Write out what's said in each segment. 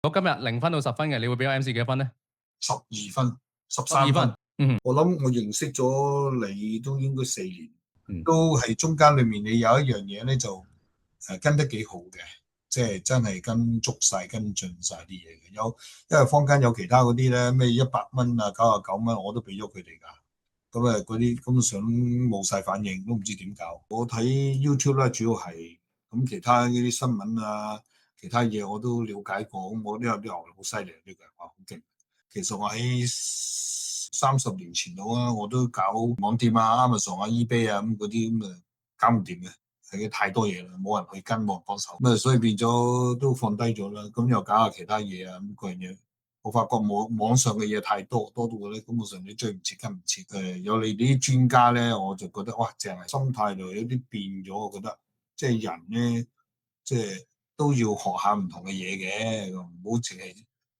我今日0分到10分嘅，你會俾我 MC 幾多分咧？12分、1312分。分。我諗我認識咗你都應該4年，嗯都係中間裏面你有一樣嘢咧就跟得幾好嘅，即係真係跟足晒、跟進晒啲嘢嘅。因為坊間有其他嗰啲咧，咩100蚊啊、99蚊我都俾咗佢哋㗎。咁嗰啲根本上冇晒反應，都唔知點搞。我睇 YouTube 咧，主要係咁其他呢啲新聞啊，其他嘢我都了解過。咁我都有啲牛好犀利，呢個人話好勁。其實我喺30年前度啊，我都搞網店啊、Amazon 啊、eBay 啊咁嗰啲咁啊，搞唔掂嘅，係太多嘢啦，冇人去跟，冇人幫手。咁啊，所以變咗都放低咗啦。咁又搞下其他嘢啊，咁嗰樣嘢。我發覺網上嘅嘢太多，多到咧根本上你追唔切跟唔切。有你啲專家咧，我就覺得哇，淨係心態度有啲變咗。我覺得即係人咧，即係都要學下唔同嘅嘢嘅，唔好淨係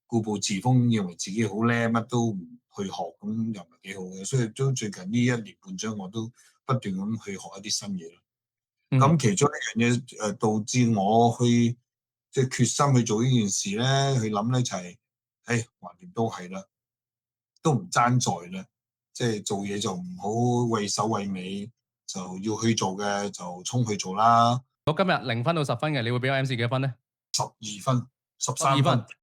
固步自封，認為自己好叻，乜都唔去學，咁又唔係幾好嘅。所以都最近呢1年半載，我都不斷咁去學一啲新嘢咯。咁其中一樣嘢導致我去即係決心去做呢件事咧，去諗咧就係、橫掂都係啦，都唔爭在啦，即係做嘢就唔好畏首畏尾，就要去做嘅就衝去做啦。我今日0分到10分嘅，你會俾我 MC 幾多分咧？12分、13分。12分。